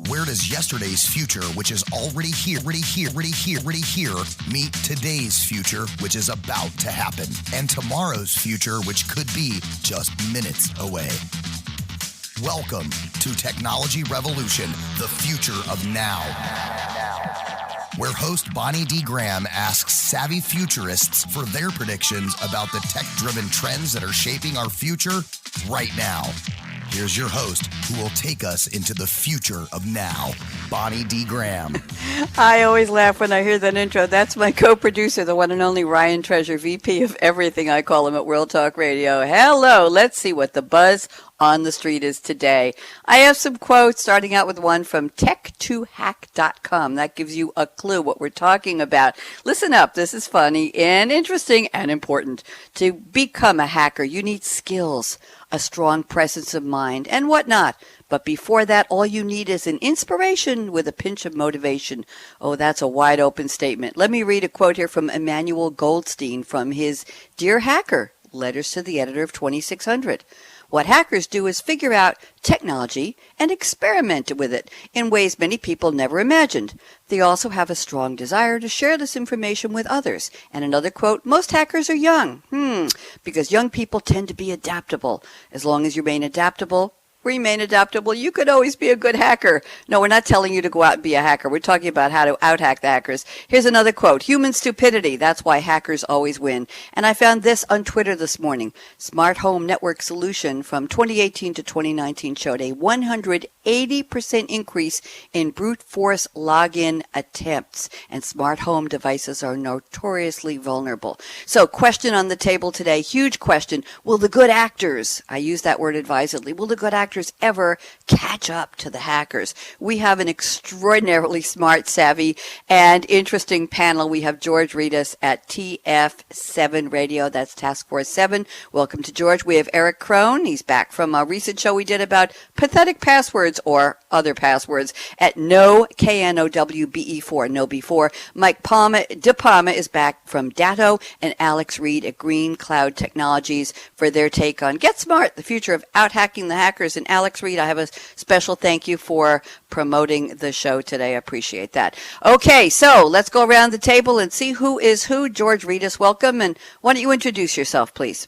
Where does yesterday's future, which is already here, meet today's future, which is about to happen, and tomorrow's future, which could be just minutes away? Welcome to Technology Revolution, the future of now, where host Bonnie D. Graham asks savvy futurists for their predictions about the tech-driven trends that are shaping our future right now. Here's your host, who will take us into the future of now, Bonnie D. Graham. I always laugh when I hear that intro. That's my co-producer, the one and only Ryan Treasure, VP of everything, I call him at World Talk Radio. Hello, let's see what the buzz on the street is today. I have some quotes, starting out with one from tech2hack.com. That gives you a clue what we're talking about. Listen up, this is funny and interesting and important. To become a hacker, you need skills, a strong presence of mind, and whatnot. But before that, all you need is an inspiration with a pinch of motivation. Oh, that's a wide open statement. Let me read a quote here from Emmanuel Goldstein from his Dear Hacker, Letters to the Editor of 2600. What hackers do is figure out technology and experiment with it in ways many people never imagined. They also have a strong desire to share this information with others. And another quote, most hackers are young. Because young people tend to be adaptable. As long as you remain adaptable, you could always be a good hacker. No, we're not telling you to go out and be a hacker. We're talking about how to out-hack the hackers. Here's another quote. Human stupidity. That's why hackers always win. And I found this on Twitter this morning. Smart Home Network Solution from 2018 to 2019 showed a 180% increase in brute force login attempts. And smart home devices are notoriously vulnerable. So, question on the table today, huge question. Will the good actors, I use that word advisedly, will the good actors ever catch up to the hackers? We have an extraordinarily smart, savvy, and interesting panel. We have George Ritas at TF7 Radio. That's Task Force 7. Welcome to George. We have Eric Krohn. He's back from a recent show we did about pathetic passwords or other passwords at KNOWBE4, no before. Mike De Palma is back from Datto, and Alex Reed at Green Cloud Technologies for their take on Get Smart, the future of out-hacking the hackers. And Alex Reed, I have a special thank you for promoting the show today. I appreciate that. Okay, so let's go around the table and see who is who. George Ritas, welcome. And why don't you introduce yourself, please?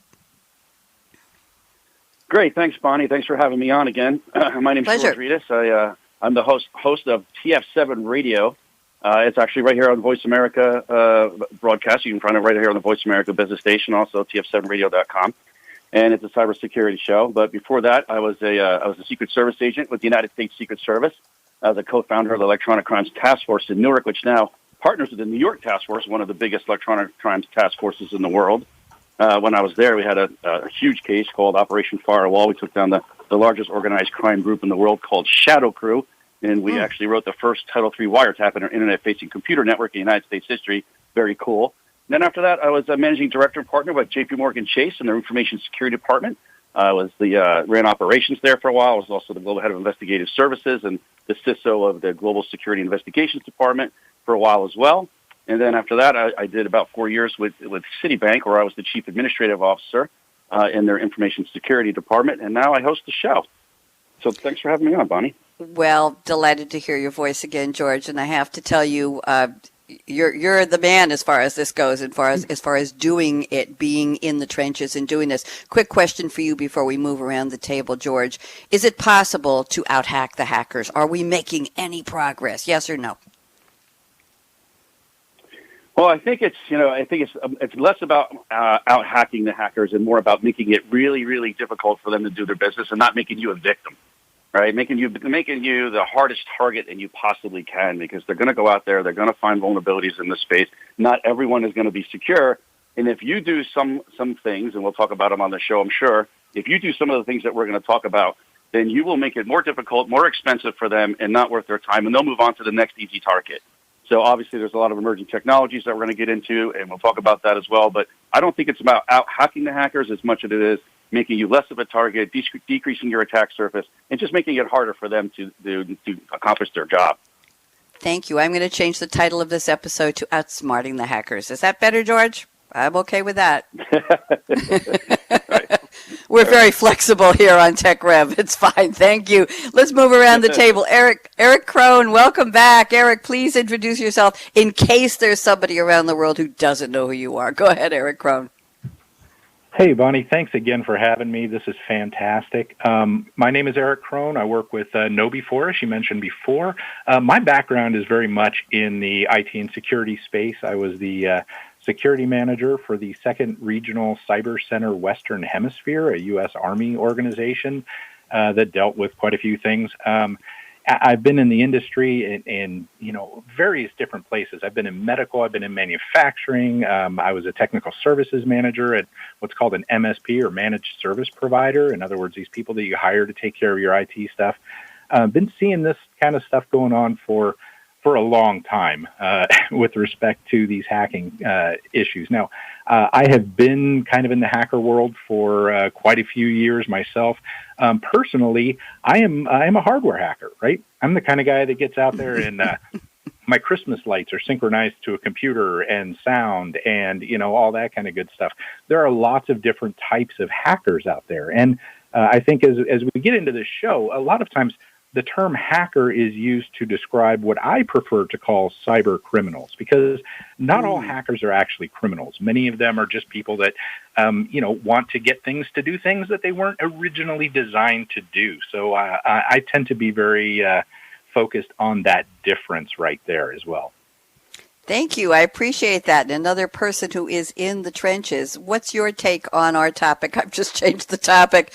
Great. Thanks, Bonnie. Thanks for having me on again. My name's Pleasure. George Ritas. I'm the host of TF7 Radio. It's actually right here on Voice America broadcast. You can find it right here on the Voice America business station, also TF7Radio.com. And it's a cybersecurity show. But before that, I was a Secret Service agent with the United States Secret Service. I was a co-founder of the Electronic Crimes Task Force in Newark, which now partners with the New York Task Force, one of the biggest electronic crimes task forces in the world. When I was there, we had a huge case called Operation Firewall. We took down the largest organized crime group in the world called Shadow Crew, and we actually wrote the first Title III wiretap in our internet-facing computer network in United States history. Very cool. And then after that, I was a managing director and partner with J.P. Morgan Chase in their information security department. I was ran operations there for a while. I was also the global head of investigative services and the CISO of the Global Security Investigations Department for a while as well. And then after that, I did about 4 years with Citibank, where I was the chief administrative officer in their information security department. And now I host the show. So thanks for having me on, Bonnie. Well, delighted to hear your voice again, George. And I have to tell you, you're the man as far as this goes, as far as doing it, being in the trenches and doing this. Quick question for you before we move around the table, George. Is it possible to out-hack the hackers? Are we making any progress? Yes or no? Well, I think it's less about out hacking the hackers and more about making it really, really difficult for them to do their business and not making you a victim, right? Making you the hardest target that you possibly can, because they're going to go out there, they're going to find vulnerabilities in this space. Not everyone is going to be secure, and if you do some things, and we'll talk about them on the show, I'm sure. If you do some of the things that we're going to talk about, then you will make it more difficult, more expensive for them, and not worth their time, and they'll move on to the next easy target. So obviously there's a lot of emerging technologies that we're going to get into, and we'll talk about that as well. But I don't think it's about out-hacking the hackers as much as it is making you less of a target, decreasing your attack surface, and just making it harder for them to accomplish their job. Thank you. I'm going to change the title of this episode to Outsmarting the Hackers. Is that better, George? I'm okay with that. Right. We're very flexible here on Tech Rev. It's fine. Thank you. Let's move around the table. Eric Krohn, welcome back. Eric, please introduce yourself in case there's somebody around the world who doesn't know who you are. Go ahead, Eric Krohn. Hey, Bonnie, thanks again for having me. This is fantastic. My name is Eric Krohn. I work with KnowBe4, as you mentioned before. My background is very much in the IT and security space. I was the security manager for the 2nd Regional Cyber Center Western Hemisphere, a U.S. Army organization that dealt with quite a few things. I've been in the industry in various different places. I've been in medical. I've been in manufacturing. I was a technical services manager at what's called an MSP, or managed service provider. In other words, these people that you hire to take care of your IT stuff. Been seeing this kind of stuff going on for a long time with respect to these hacking issues. Now, I have been kind of in the hacker world for quite a few years myself. Personally, I am a hardware hacker, right? I'm the kind of guy that gets out there and my Christmas lights are synchronized to a computer and sound and, all that kind of good stuff. There are lots of different types of hackers out there. And I think as we get into this show, a lot of times the term hacker is used to describe what I prefer to call cyber criminals, because not all hackers are actually criminals. Many of them are just people that, want to get things to do things that they weren't originally designed to do. So I tend to be very focused on that difference right there as well. Thank you. I appreciate that. And another person who is in the trenches. What's your take on our topic? I've just changed the topic.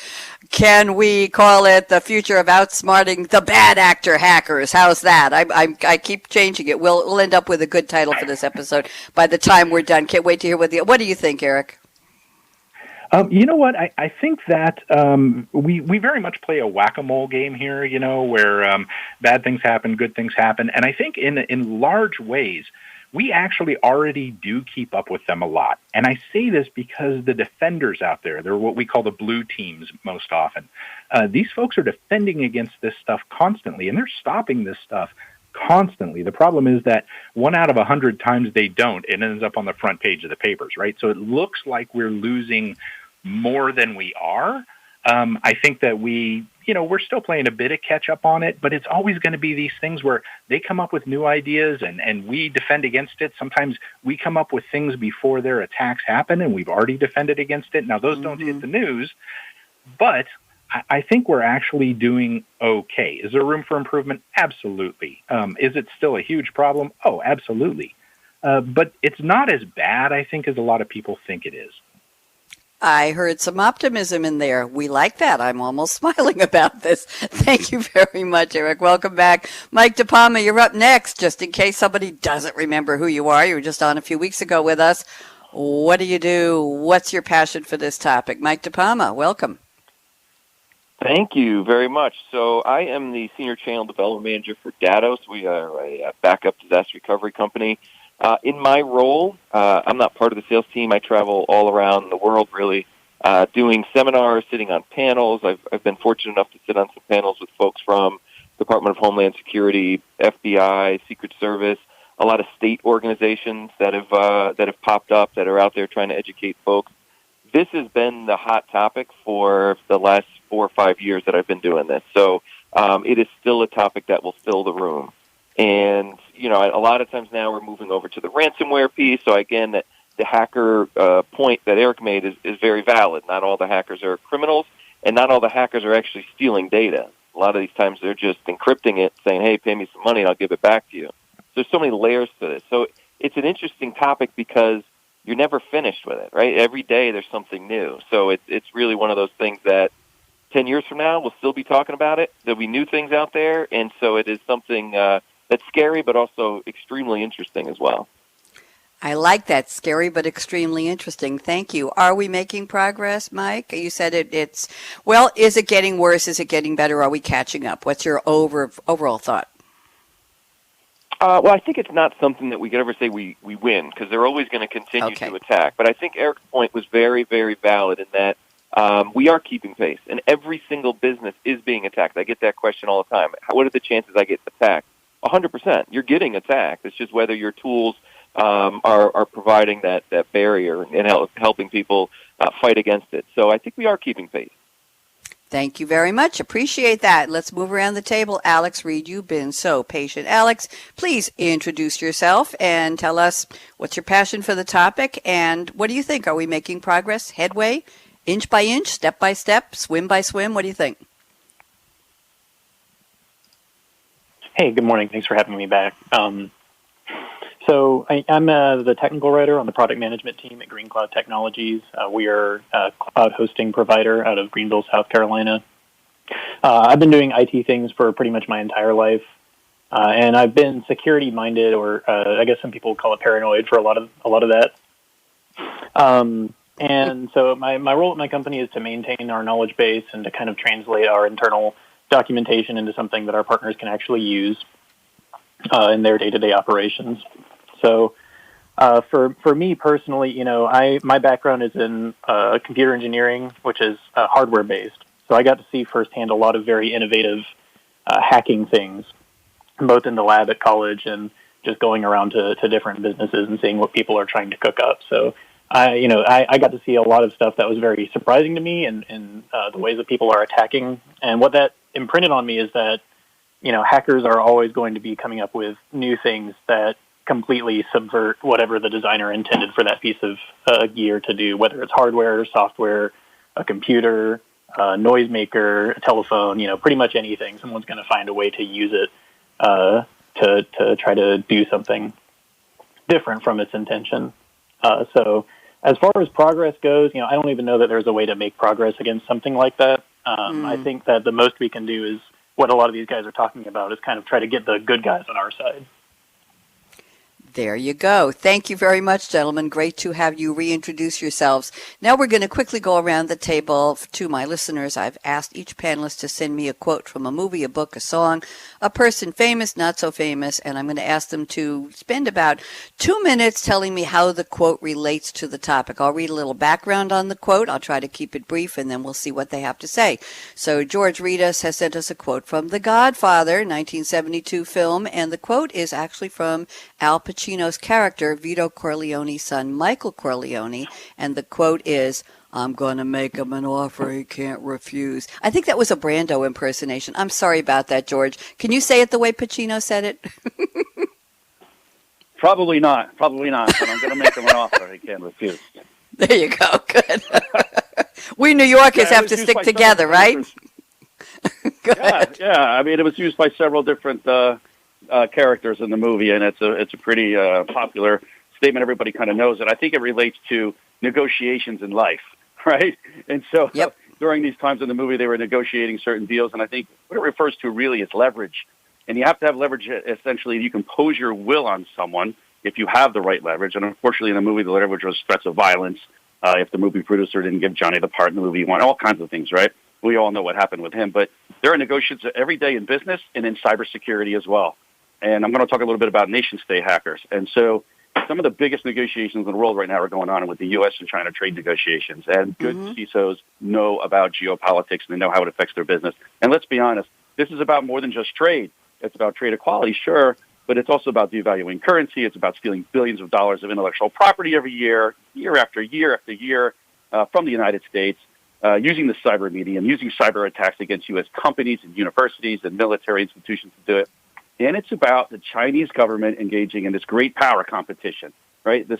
Can we call it the future of outsmarting the bad actor hackers? How's that? I keep changing it. We'll end up with a good title for this episode by the time we're done. Can't wait to hear what do you think, Eric? You know what? I think that we very much play a whack-a-mole game here, where bad things happen, good things happen. And I think in large ways, we actually already do keep up with them a lot. And I say this because the defenders out there, they're what we call the blue teams most often. These folks are defending against this stuff constantly, and they're stopping this stuff constantly. The problem is that 1 out of 100 times they don't, it ends up on the front page of the papers, right? So it looks like we're losing more than we are. I think that we're still playing a bit of catch up on it, but it's always going to be these things where they come up with new ideas and we defend against it. Sometimes we come up with things before their attacks happen and we've already defended against it. Now, those don't hit the news, but I think we're actually doing okay. Is there room for improvement? Absolutely. Is it still a huge problem? Oh, absolutely. But it's not as bad, I think, as a lot of people think it is. I heard some optimism in there. We like that. I'm almost smiling about this. Thank you very much, Eric. Welcome back. Mike DePalma, you're up next. Just in case somebody doesn't remember who you are, you were just on a few weeks ago with us. What do you do? What's your passion for this topic? Mike DePalma, welcome. Thank you very much. So I am the Senior Channel Development Manager for Datos. We are a backup disaster recovery company. In my role, I'm not part of the sales team. I travel all around the world, really, doing seminars, sitting on panels. I've been fortunate enough to sit on some panels with folks from Department of Homeland Security, FBI, Secret Service, a lot of state organizations that have popped up that are out there trying to educate folks. This has been the hot topic for the last 4 or 5 years that I've been doing this. So it is still a topic that will fill the room. And, a lot of times now we're moving over to the ransomware piece. So, again, the hacker point that Eric made is very valid. Not all the hackers are criminals, and not all the hackers are actually stealing data. A lot of these times they're just encrypting it, saying, hey, pay me some money and I'll give it back to you. There's so many layers to this. So it's an interesting topic because you're never finished with it, right? Every day there's something new. So it's really one of those things that 10 years from now we'll still be talking about it. There'll be new things out there, and so it is something that's scary but also extremely interesting as well. I like that. Scary but extremely interesting. Thank you. Are we making progress, Mike? You said is it getting worse? Is it getting better? Are we catching up? What's your overall thought? Well, I think it's not something that we could ever say we win, because they're always going to continue to attack. But I think Eric's point was very, very valid in that we are keeping pace, and every single business is being attacked. I get that question all the time. What are the chances I get attacked? 100%. You're getting attacked. It's just whether your tools are providing that barrier and helping people fight against it. So I think we are keeping faith. Thank you very much. Appreciate that. Let's move around the table. Alex Reed, you've been so patient. Alex, please introduce yourself and tell us what's your passion for the topic and what do you think? Are we making progress, headway, inch by inch, step by step, swim by swim? What do you think? Hey, good morning. Thanks for having me back. So I'm the technical writer on the product management team at Green Cloud Technologies. We are a cloud hosting provider out of Greenville, South Carolina. I've been doing IT things for pretty much my entire life, and I've been security-minded, or I guess some people call it paranoid, for a lot of that. And so my role at my company is to maintain our knowledge base and to kind of translate our internal documentation into something that our partners can actually use in their day-to-day operations. So for me personally, my background is in computer engineering, which is hardware-based. So I got to see firsthand a lot of very innovative hacking things, both in the lab at college and just going around to different businesses and seeing what people are trying to cook up. So I got to see a lot of stuff that was very surprising to me and the ways that people are attacking. And what that imprinted on me is that, hackers are always going to be coming up with new things that completely subvert whatever the designer intended for that piece of gear to do, whether it's hardware, software, a computer, a noisemaker, a telephone, pretty much anything. Someone's going to find a way to use it to try to do something different from its intention. So as far as progress goes, I don't even know that there's a way to make progress against something like that. I think that the most we can do is what a lot of these guys are talking about, is kind of try to get the good guys on our side. There you go. Thank you very much, gentlemen. Great to have you reintroduce yourselves. Now we're going to quickly go around the table to my listeners. I've asked each panelist to send me a quote from a movie, a book, a song, a person famous, not so famous, and I'm going to ask them to spend about 2 minutes telling me how the quote relates to the topic. I'll read a little background on the quote. I'll try to keep it brief, and then we'll see what they have to say. So George Ritas has sent us a quote from The Godfather, 1972 film, and the quote is actually from Al Pacino's character, Vito Corleone's son, Michael Corleone, and the quote is, "I'm going to make him an offer he can't refuse." I think that was a Brando impersonation. I'm sorry about that, George. Can you say it the way Pacino said it? Probably not, but I'm going to make him an offer he can't refuse. There you go. Good. We New Yorkers have to stick together, right? Yeah. I mean, it was used by several different characters in the movie, and it's a pretty popular statement. Everybody kind of knows it. I think it relates to negotiations in life, right? And so during these times in the movie, they were negotiating certain deals, and I think what it refers to really is leverage. And you have to have leverage. Essentially, you can pose your will on someone if you have the right leverage. And unfortunately, in the movie, the leverage was threats of violence. If the movie producer didn't give Johnny the part in the movie he wanted, all kinds of things, right? We all know what happened with him. But there are negotiations every day in business and in cybersecurity as well. And I'm going to talk a little bit about nation-state hackers. And so some of the biggest negotiations in the world right now are going on with the U.S. and China trade negotiations. And good CISOs know about geopolitics and they know how it affects their business. And let's be honest, this is about more than just trade. It's about trade equality, sure, but it's also about devaluing currency. It's about stealing billions of dollars of intellectual property every year, year after year after year, from the United States, using the cyber medium, using cyber attacks against U.S. companies and universities and military institutions to do it. And it's about the Chinese government engaging in this great power competition, right? The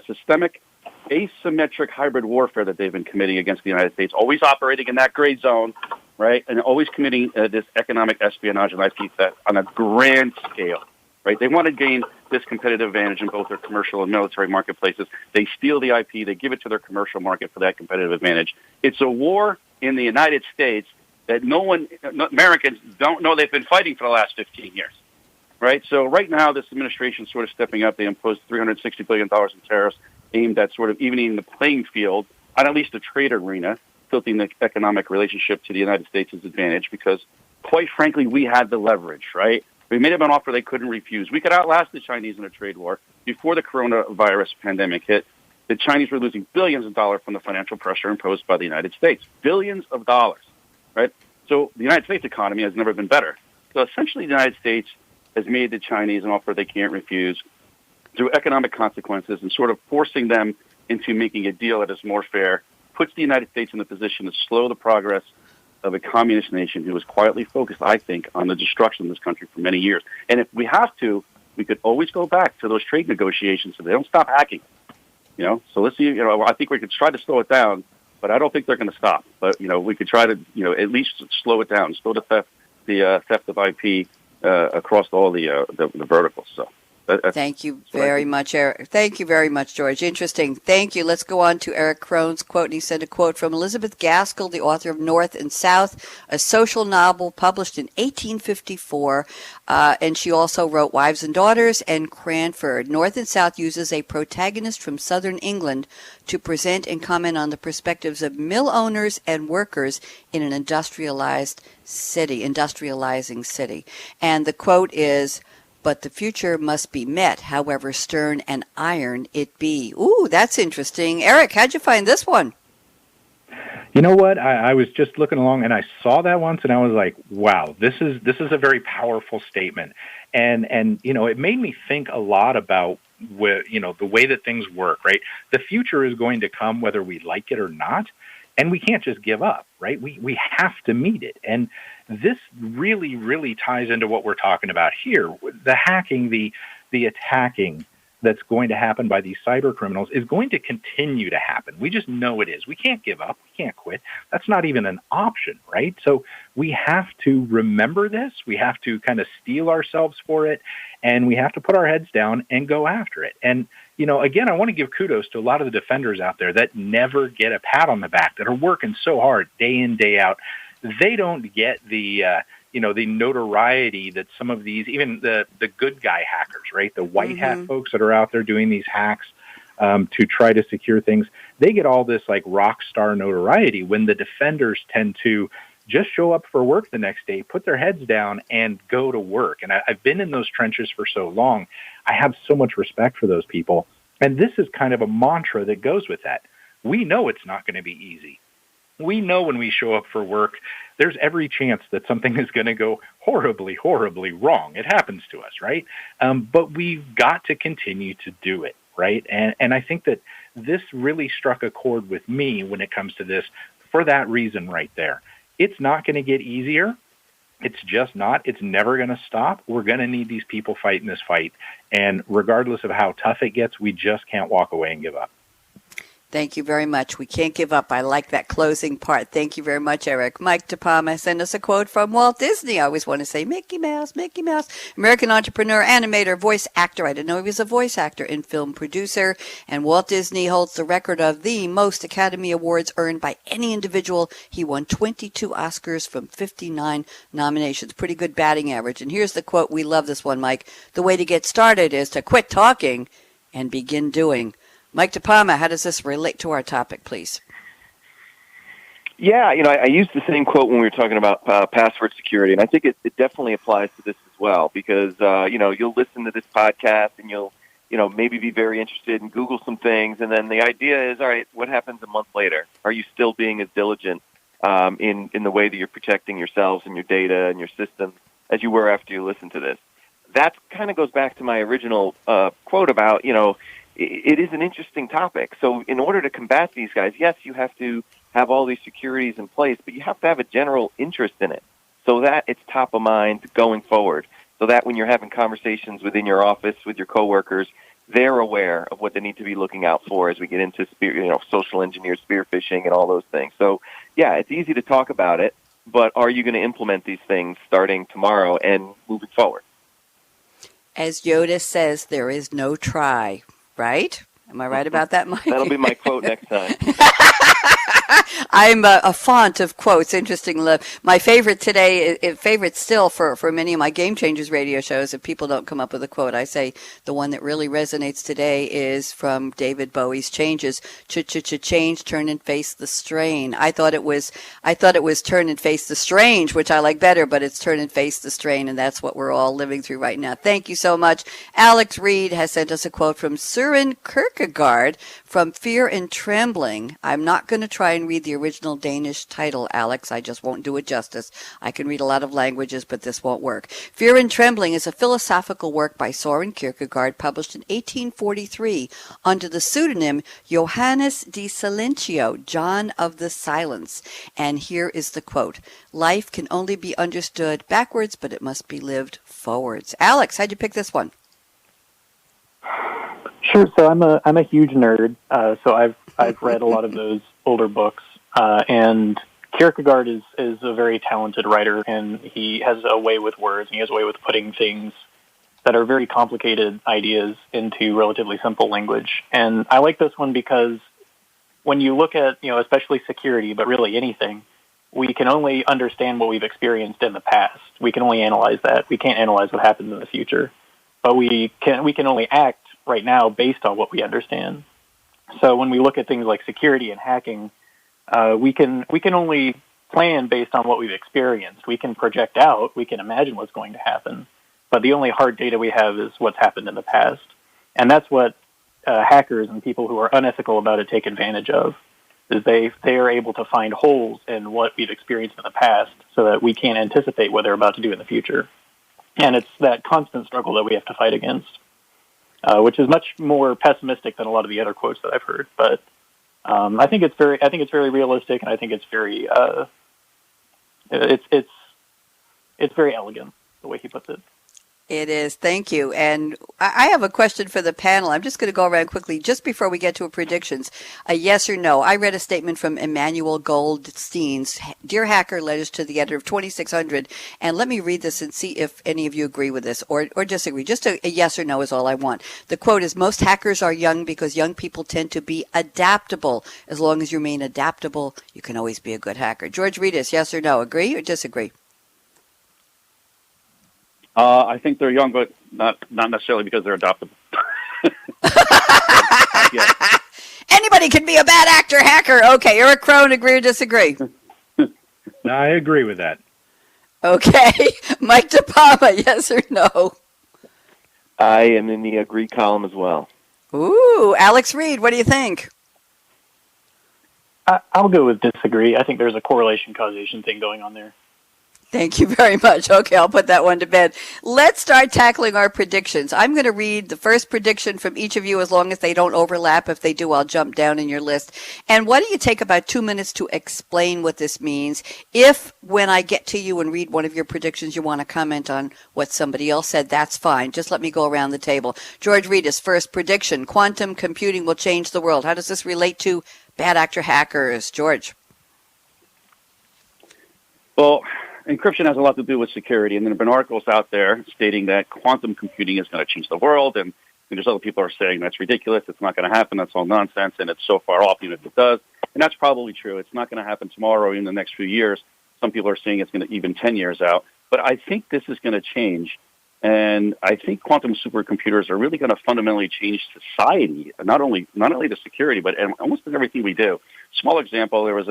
systemic, asymmetric hybrid warfare that they've been committing against the United States, always operating in that gray zone, right? And always committing this economic espionage and IP theft on a grand scale, right? They want to gain this competitive advantage in both their commercial and military marketplaces. They steal the IP. They give it to their commercial market for that competitive advantage. It's a war in the United States that Americans don't know they've been fighting for the last 15 years, right? So right now, this administration is sort of stepping up. They imposed $360 billion in tariffs aimed at sort of evening the playing field on at least the trade arena, tilting the economic relationship to the United States' advantage because, quite frankly, we had the leverage, right? We made them an offer they couldn't refuse. We could outlast the Chinese in a trade war. Before the coronavirus pandemic hit, the Chinese were losing billions of dollars from the financial pressure imposed by the United States. Billions of dollars. Right? So the United States economy has never been better. So essentially the United States has made the Chinese an offer they can't refuse through economic consequences and sort of forcing them into making a deal that is more fair, puts the United States in the position to slow the progress of a communist nation who was quietly focused, I think, on the destruction of this country for many years. And if we have to, we could always go back to those trade negotiations so they don't stop hacking. So let's see. I think we could try to slow it down, but I don't think they're going to stop. But we could try to, at least slow it down, slow the theft of IP across all the verticals. So. Thank you very much, Eric. Thank you very much, George. Interesting. Thank you. Let's go on to Eric Krone's quote. And he sent a quote from Elizabeth Gaskell, the author of North and South, a social novel published in 1854. And she also wrote Wives and Daughters and Cranford. North and South uses a protagonist from southern England to present and comment on the perspectives of mill owners and workers in an industrializing city. And the quote is, "But the future must be met, however stern and iron it be." Ooh, that's interesting. Eric, how'd you find this one? You know what? I was just looking along, and I saw that once, and I was like, "Wow, this is a very powerful statement." And it made me think a lot about the way that things work. Right, the future is going to come whether we like it or not, and we can't just give up. Right, we have to meet it. And this really, really ties into what we're talking about here. The hacking, the attacking that's going to happen by these cyber criminals is going to continue to happen. We just know it is. We can't give up. We can't quit. That's not even an option, right? So we have to remember this. We have to kind of steel ourselves for it, and we have to put our heads down and go after it. And, again, I want to give kudos to a lot of the defenders out there that never get a pat on the back, that are working so hard day in, day out. They don't get the notoriety that some of these, even the good guy hackers, right? The white hat folks that are out there doing these hacks to try to secure things, they get all this like rock star notoriety when the defenders tend to just show up for work the next day, put their heads down, and go to work. And I've been in those trenches for so long. I have so much respect for those people. And this is kind of a mantra that goes with that. We know it's not going to be easy. We know when we show up for work, there's every chance that something is going to go horribly, horribly wrong. It happens to us, right? But we've got to continue to do it, right? And I think that this really struck a chord with me when it comes to this for that reason right there. It's not going to get easier. It's just not. It's never going to stop. We're going to need these people fighting this fight. And regardless of how tough it gets, we just can't walk away and give up. Thank you very much. We can't give up. I like that closing part. Thank you very much, Eric. Mike DePalma sent us a quote from Walt Disney. I always want to say Mickey Mouse, Mickey Mouse. American entrepreneur, animator, voice actor. I didn't know he was a voice actor and film producer. And Walt Disney holds the record of the most Academy Awards earned by any individual. He won 22 Oscars from 59 nominations. Pretty good batting average. And here's the quote. We love this one, Mike. "The way to get started is to quit talking and begin doing." Mike DePalma, how does this relate to our topic, please? Yeah, I used the same quote when we were talking about password security, and I think it definitely applies to this as well because, you'll listen to this podcast and you'll, maybe be very interested and Google some things, and then the idea is, all right, what happens a month later? Are you still being as diligent in the way that you're protecting yourselves and your data and your systems as you were after you listened to this? That kind of goes back to my original quote about, it is an interesting topic. So in order to combat these guys, yes, you have to have all these securities in place, but you have to have a general interest in it so that it's top of mind going forward, so that when you're having conversations within your office with your coworkers, they're aware of what they need to be looking out for as we get into social engineer, spear phishing, and all those things. So, yeah, it's easy to talk about it, but are you going to implement these things starting tomorrow and moving forward? As Yoda says, there is no try. Right? Am I right about that, Mike? That'll be my quote next time. I'm a font of quotes. Interesting. My favorite today, favorite still for many of my Game Changers radio shows, if people don't come up with a quote, I say the one that really resonates today is from David Bowie's Changes. Change, turn and face the strain. I thought it was turn and face the strange, which I like better, but it's turn and face the strain, and that's what we're all living through right now. Thank you so much. Alex Reed has sent us a quote from Søren Kierkegaard from Fear and Trembling. I'm not going to try and read the original Danish title, Alex. I just won't do it justice. I can read a lot of languages, but this won't work. Fear and Trembling is a philosophical work by Soren Kierkegaard published in 1843 under the pseudonym Johannes de Silentio, John of the Silence. And here is the quote: "Life can only be understood backwards, but it must be lived forwards." Alex, how'd you pick this one? Sure. So I'm a huge nerd. So I've read a lot of those older books, and Kierkegaard is a very talented writer, and he has a way with words, and he has a way with putting things that are very complicated ideas into relatively simple language. And I like this one because when you look at, especially security, but really anything, we can only understand what we've experienced in the past. We can only analyze that. We can't analyze what happens in the future, but we can only act right now based on what we understand. So when we look at things like security and hacking, we can only plan based on what we've experienced. We can project out, we can imagine what's going to happen, but the only hard data we have is what's happened in the past. And that's what hackers and people who are unethical about it take advantage of, is they are able to find holes in what we've experienced in the past so that we can't anticipate what they're about to do in the future. And it's that constant struggle that we have to fight against, which is much more pessimistic than a lot of the other quotes that I've heard. But I think it's very realistic, and I think it's very it's very elegant the way he puts it. It is. Thank you. And I have a question for the panel. I'm just going to go around quickly just before we get to predictions. A yes or no. I read a statement from Emmanuel Goldstein's Dear Hacker Letters to the Editor of 2600. And let me read this and see if any of you agree with this or disagree. Just a yes or no is all I want. The quote is, "Most hackers are young because young people tend to be adaptable. As long as you remain adaptable, you can always be a good hacker." George Reedus, yes or no? Agree or disagree? I think they're young, but not necessarily because they're adoptable. Yeah. Anybody can be a bad actor hacker. Okay, Eric Crone, agree or disagree? I agree with that. Okay, Mike DePalma, yes or no? I am in the agree column as well. Ooh, Alex Reed, what do you think? I'll go with disagree. I think there's a correlation causation thing going on there. Thank you very much. Okay, I'll put that one to bed. Let's start tackling our predictions. I'm going to read the first prediction from each of you as long as they don't overlap. If they do, I'll jump down in your list. And why don't you take about 2 minutes to explain what this means? If, when I get to you and read one of your predictions, you want to comment on what somebody else said, that's fine. Just let me go around the table. George Reedus, first prediction. Quantum computing will change the world. How does this relate to bad actor hackers? George? Well, encryption has a lot to do with security, and there have been articles out there stating that quantum computing is going to change the world, and there's other people who are saying that's ridiculous, it's not going to happen, that's all nonsense, and it's so far off even if it does. And that's probably true. It's not going to happen tomorrow or in the next few years. Some people are saying it's going to even 10 years out. But I think this is going to change, and I think quantum supercomputers are really going to fundamentally change society, not only the security, but almost everything we do. Small example, there was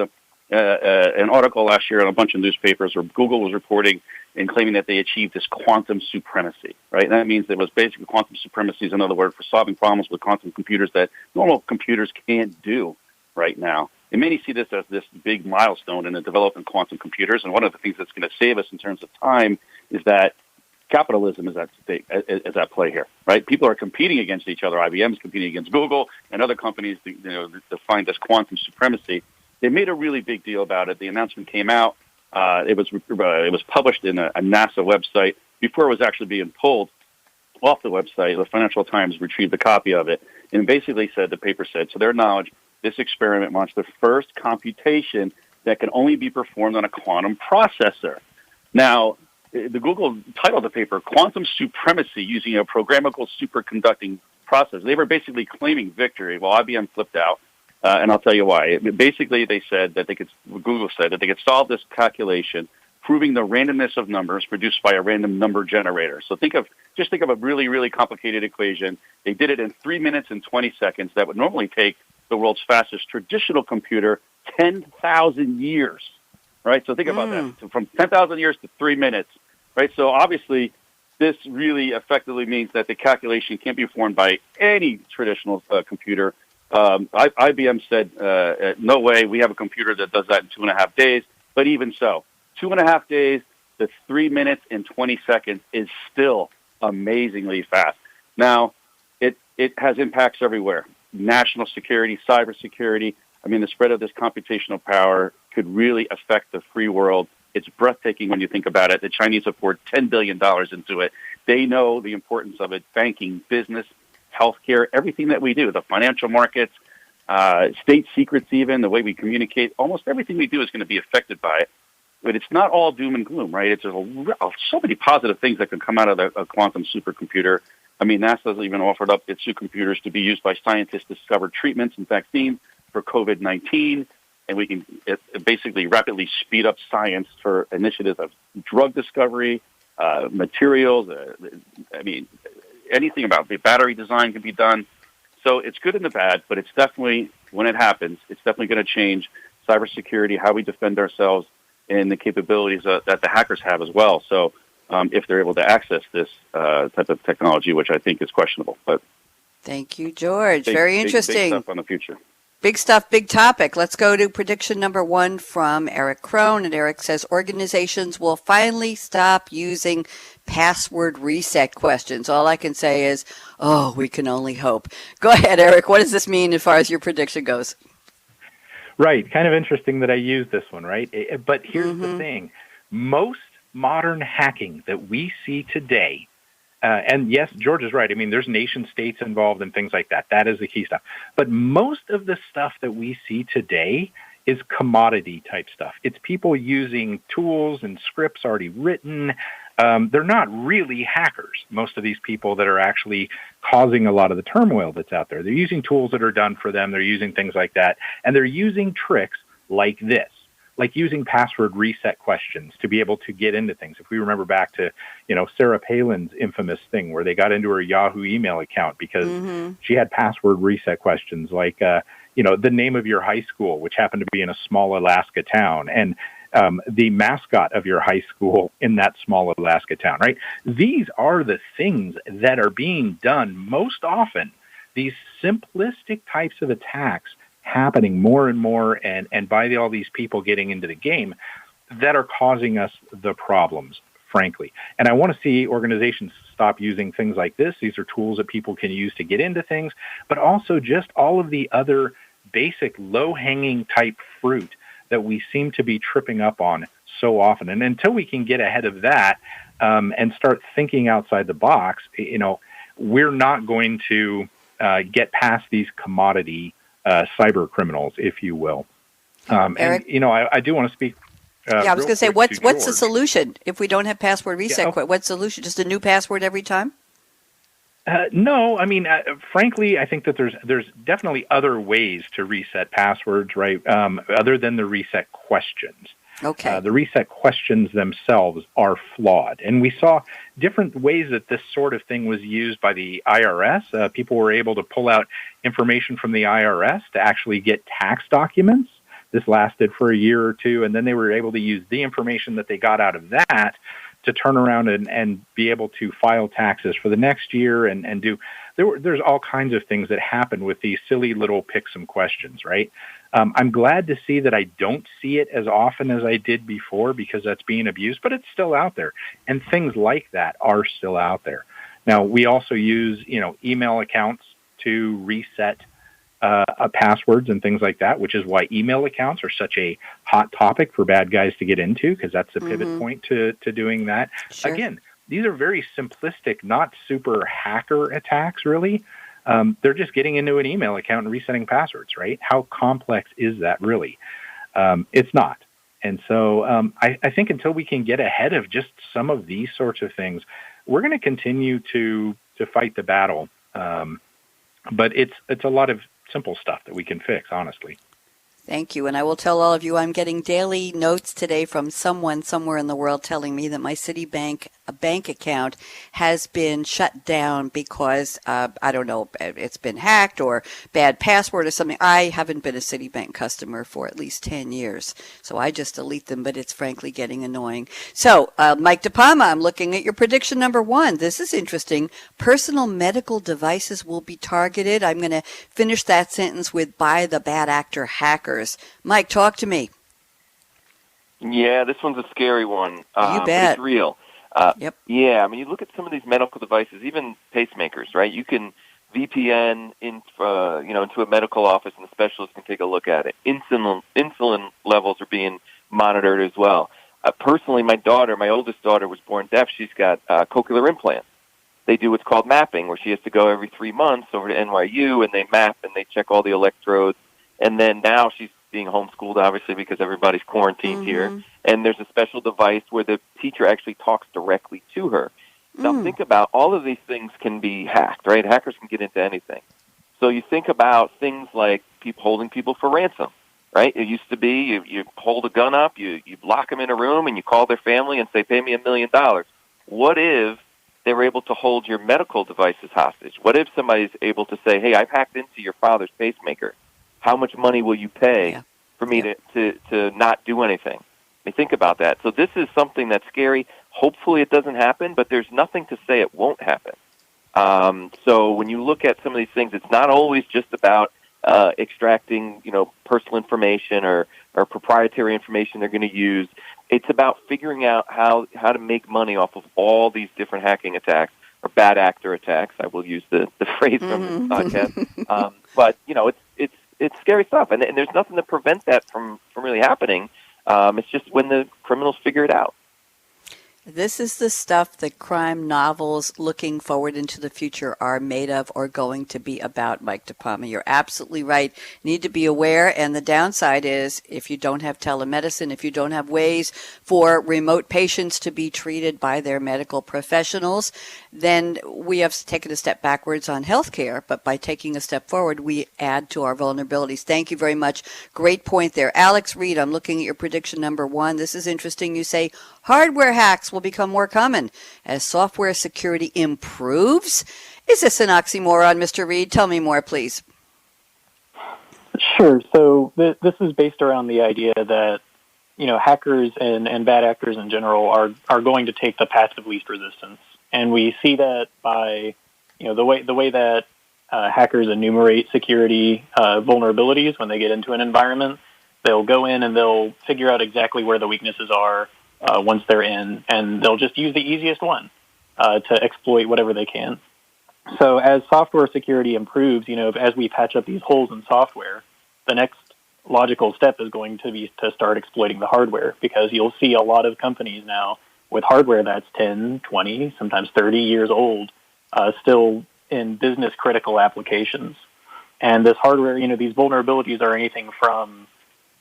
an article last year in a bunch of newspapers where Google was reporting and claiming that they achieved this quantum supremacy, right? And that means it was basically quantum supremacy is another word for solving problems with quantum computers that normal computers can't do right now. And many see this as this big milestone in the development of quantum computers. And one of the things that's going to save us in terms of time is that capitalism is at play here, right? People are competing against each other. IBM is competing against Google and other companies, to find this quantum supremacy. They made a really big deal about it. The announcement came out. It was published in a NASA website before it was actually being pulled off the website. The Financial Times retrieved a copy of it and basically said, the paper said, to their knowledge, this experiment launched the first computation that can only be performed on a quantum processor. Now, the Google titled the paper "Quantum Supremacy Using a Programmable Superconducting Processor." They were basically claiming victory while IBM flipped out. And I'll tell you why. Basically, Google said that they could solve this calculation, proving the randomness of numbers produced by a random number generator. So just think of a really, really complicated equation. They did it in 3 minutes and 20 seconds. That would normally take the world's fastest traditional computer 10,000 years, right? So think about that. So from 10,000 years to 3 minutes, right? So obviously, this really effectively means that the calculation can't be performed by any traditional computer. IBM said, no way, we have a computer that does that in 2.5 days. But even so, 2.5 days to 3 minutes and 20 seconds is still amazingly fast. Now, it has impacts everywhere. National security, cybersecurity. I mean, the spread of this computational power could really affect the free world. It's breathtaking when you think about it. The Chinese have poured $10 billion into it. They know the importance of it. Banking, business, healthcare, everything that we do, the financial markets, state secrets even, the way we communicate, almost everything we do is going to be affected by it. But it's not all doom and gloom, right? It's so many positive things that can come out of a quantum supercomputer. I mean, NASA's even offered up its supercomputers to be used by scientists to discover treatments and vaccines for COVID-19, and we can basically rapidly speed up science for initiatives of drug discovery, materials. I mean, anything about the battery design can be done. So it's good and the bad, but it's definitely, when it happens, it's definitely going to change cybersecurity, how we defend ourselves, and the capabilities that the hackers have as well. So if they're able to access this type of technology, which I think is questionable. But thank you, George. Very interesting. Big stuff on the future. Big stuff, big topic. Let's go to prediction number 1 from Eric Krohn. And Eric says organizations will finally stop using password reset questions. All I can say is, oh, we can only hope. Go ahead, Eric. What does this mean as far as your prediction goes? Right. Kind of interesting that I use this one, right? But here's the thing. Most modern hacking that we see today, and yes, George is right. I mean, there's nation states involved and things like that. That is the key stuff. But most of the stuff that we see today is commodity type stuff. It's people using tools and scripts already written. They're not really hackers, most of these people that are actually causing a lot of the turmoil that's out there. They're using tools that are done for them. They're using things like that. And they're using tricks like this, like using password reset questions to be able to get into things. If we remember back to, Sarah Palin's infamous thing where they got into her Yahoo email account because she had password reset questions like, the name of your high school, which happened to be in a small Alaska town, and the mascot of your high school in that small Alaska town, right? These are the things that are being done most often. These simplistic types of attacks happening more and more, and by all these people getting into the game that are causing us the problems, frankly. And I want to see organizations stop using things like this. These are tools that people can use to get into things, but also just all of the other basic low-hanging type fruit that we seem to be tripping up on so often. And until we can get ahead of that and start thinking outside the box, we're not going to get past these commodity cyber criminals, if you will. Eric? And, I do want to speak. I was going to say, what's the George. solution if we don't have password reset? What's the solution? Just a new password every time? No, I mean, frankly, I think that there's definitely other ways to reset passwords, right? Other than the reset questions. Okay. The reset questions themselves are flawed. And we saw different ways that this sort of thing was used by the IRS. People were able to pull out information from the IRS to actually get tax documents. This lasted for a year or two, and then they were able to use the information that they got out of that to turn around and be able to file taxes for the next year and do. There's all kinds of things that happen with these silly little pick some questions, right? I'm glad to see that I don't see it as often as I did before because that's being abused, but it's still out there. And things like that are still out there. Now, we also use, email accounts to reset passwords and things like that, which is why email accounts are such a hot topic for bad guys to get into because that's the pivot point to doing that. Sure. Again, these are very simplistic, not super hacker attacks, really. They're just getting into an email account and resetting passwords, right? How complex is that really? It's not. And so I think until we can get ahead of just some of these sorts of things, we're going to continue to fight the battle. But it's a lot of simple stuff that we can fix, honestly. Thank you. And I will tell all of you, I'm getting daily notes today from someone somewhere in the world telling me that my Citibank bank account has been shut down because, I don't know, it's been hacked or bad password or something. I haven't been a Citibank customer for at least 10 years, so I just delete them, but it's frankly getting annoying. So, Mike DePalma, I'm looking at your prediction number 1. This is interesting. Personal medical devices will be targeted. I'm going to finish that sentence with by the bad actor hackers. Mike, talk to me. Yeah, this one's a scary one. You bet. But it's real. Yep. Yeah, I mean, you look at some of these medical devices, even pacemakers, right? You can VPN into a medical office, and the specialist can take a look at it. Insulin levels are being monitored as well. Personally, my oldest daughter, was born deaf. She's got cochlear implants. They do what's called mapping, where she has to go every 3 months over to NYU, and they map and they check all the electrodes. And then now she's being homeschooled, obviously, because everybody's quarantined here. And there's a special device where the teacher actually talks directly to her. Now, think about all of these things can be hacked, right? Hackers can get into anything. So you think about things like people holding people for ransom, right? It used to be you hold a gun up, you lock them in a room, and you call their family and say, pay me $1 million. What if they were able to hold your medical devices hostage? What if somebody's able to say, hey, I've hacked into your father's pacemaker. How much money will you pay for me to not do anything? I mean, think about that. So this is something that's scary. Hopefully it doesn't happen, but there's nothing to say it won't happen. So when you look at some of these things, it's not always just about extracting, personal information or proprietary information they're going to use. It's about figuring out how to make money off of all these different hacking attacks or bad actor attacks. I will use the phrase from this podcast. But, it's scary stuff, and there's nothing to prevent that from really happening. It's just when the criminals figure it out. This is the stuff that crime novels looking forward into the future are made of or going to be about, Mike DePalma. You're absolutely right. Need to be aware, and the downside is if you don't have telemedicine, if you don't have ways for remote patients to be treated by their medical professionals, then we have taken a step backwards on healthcare, but by taking a step forward, we add to our vulnerabilities. Thank you very much. Great point there. Alex Reed, I'm looking at your prediction number 1. This is interesting. You say hardware hacks will become more common as software security improves. Is this an oxymoron, Mr. Reed? Tell me more, please. Sure. So this is based around the idea that, hackers and bad actors in general are going to take the path of least resistance. And we see that by, the way that hackers enumerate security vulnerabilities when they get into an environment. They'll go in and they'll figure out exactly where the weaknesses are once they're in, and they'll just use the easiest one to exploit whatever they can. So as software security improves, as we patch up these holes in software, the next logical step is going to be to start exploiting the hardware, because you'll see a lot of companies now with hardware that's 10, 20, sometimes 30 years old, still in business-critical applications. And this hardware, these vulnerabilities are anything from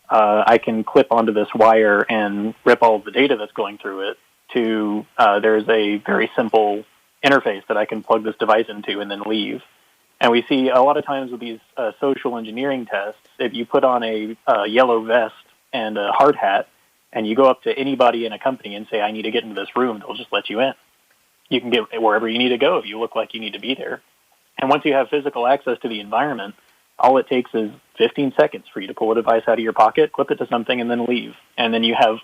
I can clip onto this wire and rip all of the data that's going through it, to there's a very simple interface that I can plug this device into and then leave. And we see a lot of times with these social engineering tests, if you put on a yellow vest and a hard hat, and you go up to anybody in a company and say, I need to get into this room, they'll just let you in. You can get wherever you need to go if you look like you need to be there. And once you have physical access to the environment, all it takes is 15 seconds for you to pull a device out of your pocket, clip it to something, and then leave. And then you have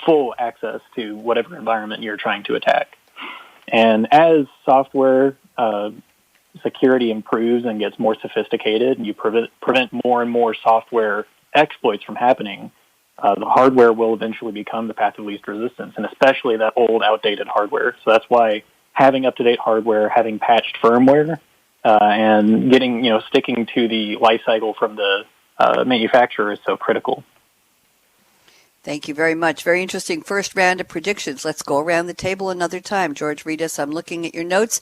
full access to whatever environment you're trying to attack. And as software security improves and gets more sophisticated, and you prevent more and more software exploits from happening, the hardware will eventually become the path of least resistance, and especially that old, outdated hardware. So that's why having up-to-date hardware, having patched firmware, and getting, sticking to the life cycle from the manufacturer is so critical. Thank you very much. Very interesting first round of predictions. Let's go around the table another time. George Ritas, I'm looking at your notes.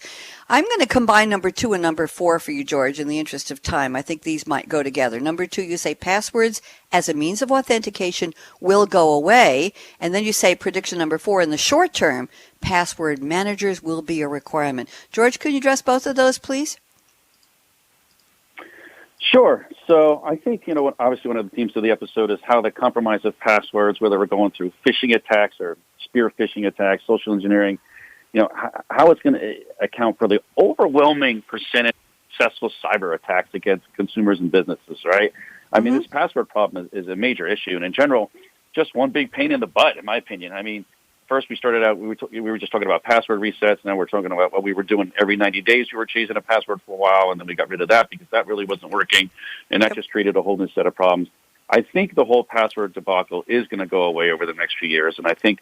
I'm going to combine number 2 and number 4 for you, George, in the interest of time. I think these might go together. Number 2, you say passwords as a means of authentication will go away. And then you say prediction number 4, in the short term, password managers will be a requirement. George, could you address both of those, please? Sure. So I think, obviously one of the themes of the episode is how the compromise of passwords, whether we're going through phishing attacks or spear phishing attacks, social engineering, how it's going to account for the overwhelming percentage of successful cyber attacks against consumers and businesses, right? I mean, this password problem is a major issue. And in general, just one big pain in the butt, in my opinion. I mean, first we started out, we were just talking about password resets. Now we're talking about what we were doing every 90 days. We were chasing a password for a while, and then we got rid of that because that really wasn't working. And that just created a whole new set of problems. I think the whole password debacle is going to go away over the next few years. And I think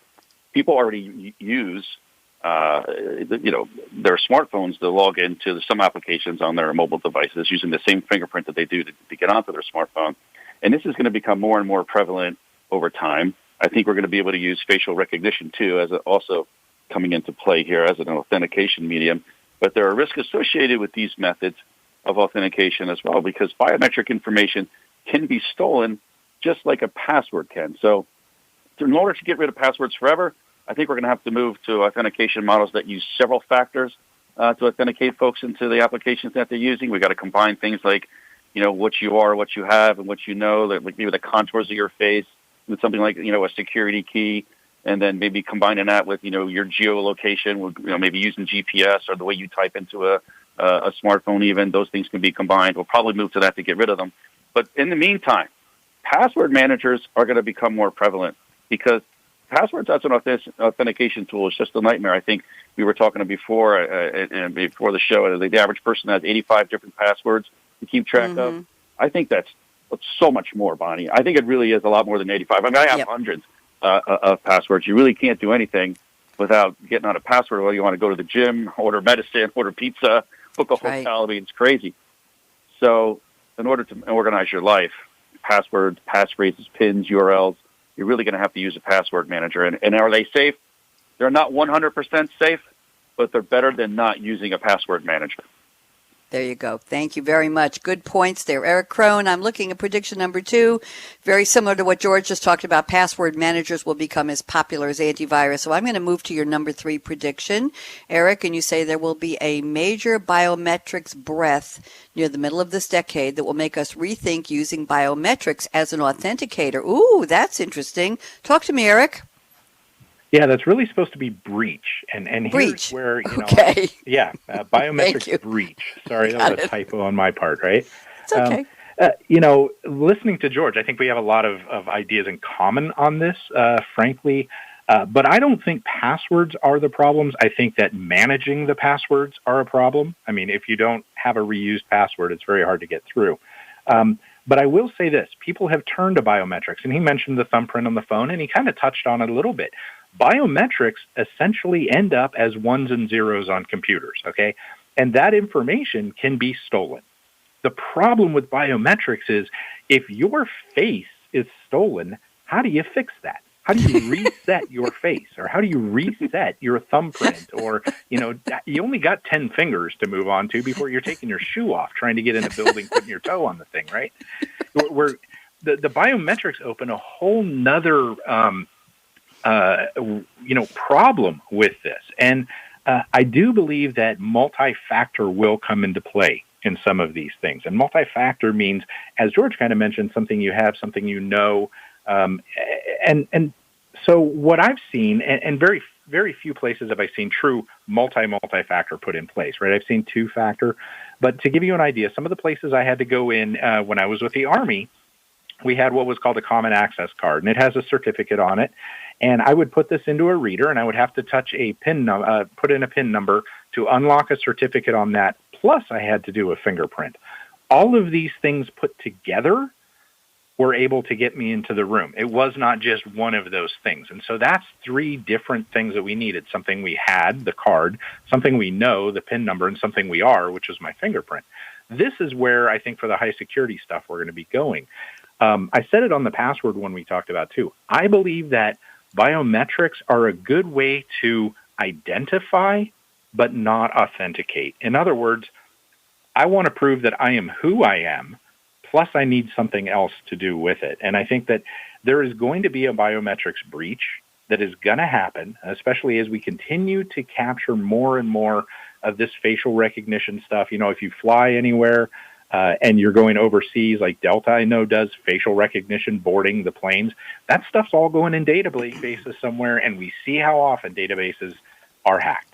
people already use, their smartphones to log into some applications on their mobile devices using the same fingerprint that they do to get onto their smartphone. And this is going to become more and more prevalent over time. I think we're going to be able to use facial recognition, too, as also coming into play here as an authentication medium. But there are risks associated with these methods of authentication as well, because biometric information can be stolen just like a password can. So in order to get rid of passwords forever, I think we're going to have to move to authentication models that use several factors to authenticate folks into the applications that they're using. We've got to combine things like, what you are, what you have, and what you know, like maybe the contours of your face, with something like, a security key, and then maybe combining that with, your geolocation, with, maybe using GPS or the way you type into a smartphone even. Those things can be combined. We'll probably move to that to get rid of them. But in the meantime, password managers are going to become more prevalent because passwords as an authentication tool is just a nightmare. I think we were talking before and before the show, the average person has 85 different passwords to keep track of. I think that's so much more, Bonnie. I think it really is a lot more than 85. I mean, I have hundreds of passwords. You really can't do anything without getting on a password. Whether you want to go to the gym, order medicine, order pizza, book a hotel. I mean, it's crazy. So in order to organize your life, passwords, passphrases, pins, URLs, you're really going to have to use a password manager. And are they safe? They're not 100% safe, but they're better than not using a password manager. There you go. Thank you very much. Good points there. Eric Krohn, I'm looking at prediction number 2. Very similar to what George just talked about. Password managers will become as popular as antivirus. So I'm going to move to your number 3 prediction. Eric, and you say there will be a major biometrics breath near the middle of this decade that will make us rethink using biometrics as an authenticator. Ooh, that's interesting. Talk to me, Eric. Yeah, that's really supposed to be breach. And here's where, biometrics breach. Sorry, that was a typo on my part, right? It's okay. Listening to George, I think we have a lot of ideas in common on this, frankly. But I don't think passwords are the problems. I think that managing the passwords are a problem. I mean, if you don't have a reused password, it's very hard to get through. But I will say this. People have turned to biometrics, and he mentioned the thumbprint on the phone, and he kind of touched on it a little bit. Biometrics essentially end up as ones and zeros on computers, okay? And that information can be stolen. The problem with biometrics is if your face is stolen, how do you fix that? How do you reset your face? Or how do you reset your thumbprint? Or, you only got 10 fingers to move on to before you're taking your shoe off, trying to get in a building, putting your toe on the thing, right? The biometrics open a whole nother problem with this. And I do believe that multi-factor will come into play in some of these things. And multi-factor means, as George kind of mentioned, something you have, something you know. And so what I've seen, and very, very few places have I seen true multi-factor put in place, right? I've seen 2-factor. But to give you an idea, some of the places I had to go in when I was with the Army, we had what was called a common access card, and it has a certificate on it. And I would put this into a reader, and I would have to touch a put in a PIN number to unlock a certificate on that. Plus, I had to do a fingerprint. All of these things put together were able to get me into the room. It was not just one of those things. And so that's 3 different things that we needed. Something we had, the card, something we know, the PIN number, and something we are, which is my fingerprint. This is where I think for the high security stuff we're going to be going. I said it on the password one we talked about too. I believe that biometrics are a good way to identify but not authenticate. In other words, I want to prove that I am who I am, plus I need something else to do with it. And I think that there is going to be a biometrics breach that is going to happen, especially as we continue to capture more and more of this facial recognition stuff. If you fly anywhere, and you're going overseas, like Delta, I know, does facial recognition boarding the planes. That stuff's all going in databases somewhere, and we see how often databases are hacked.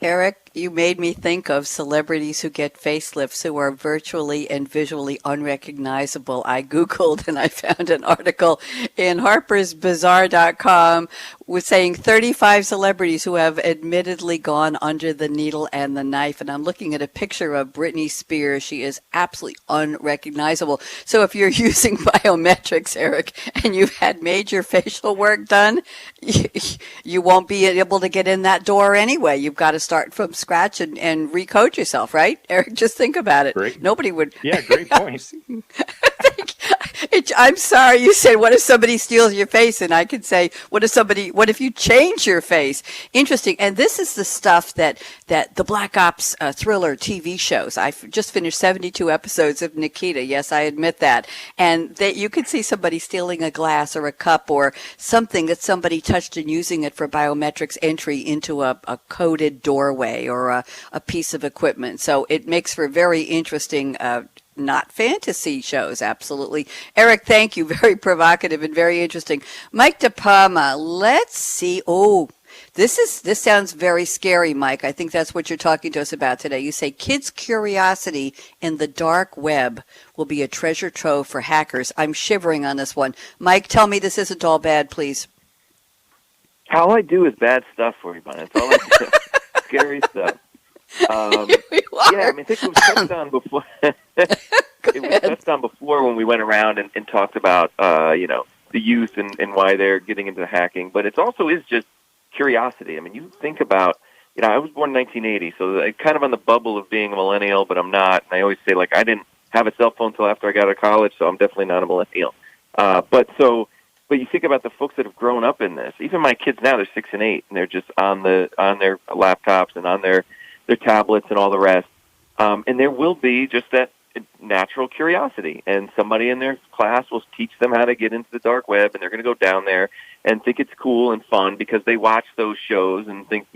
Eric, you made me think of celebrities who get facelifts who are virtually and visually unrecognizable. I Googled and I found an article in Harper'sBazaar.com was saying 35 celebrities who have admittedly gone under the needle and the knife. And I'm looking at a picture of Britney Spears. She is absolutely unrecognizable. So if you're using biometrics, Eric, and you've had major facial work done, you won't be able to get in that door anyway. You've got to start from scratch and recode yourself, right? Eric, just think about it. Great. Nobody would. Yeah, great point. I'm sorry, you said, what if somebody steals your face? And I could say, what if you change your face? Interesting. And this is the stuff that the Black Ops thriller TV shows. I just finished 72 episodes of Nikita. Yes, I admit that. And that you could see somebody stealing a glass or a cup or something that somebody touched and using it for biometrics entry into a coded doorway or a piece of equipment. So it makes for very interesting not fantasy shows, absolutely. Eric, thank you. Very provocative and very interesting. Mike DePalma, let's see. Oh, this sounds very scary, Mike. I think that's what you're talking to us about today. You say kids' curiosity in the dark web will be a treasure trove for hackers. I'm shivering on this one. Mike, tell me this isn't all bad, please. All I do is bad stuff for you, Bonnie. That's all I do. Scary stuff. Yeah, I mean, I think it was touched on before. It was touched on before when we went around and talked about, the youth and why they're getting into hacking. But it also is just curiosity. I mean, you think about, I was born in 1980, so I'm kind of on the bubble of being a millennial, but I'm not. And I always say, I didn't have a cell phone until after I got out of college, so I'm definitely not a millennial. But you think about the folks that have grown up in this. Even my kids now, they're 6 and 8, and they're just on their laptops and on their tablets and all the rest. And there will be just that natural curiosity. And somebody in their class will teach them how to get into the dark web, and they're going to go down there and think it's cool and fun because they watch those shows and think,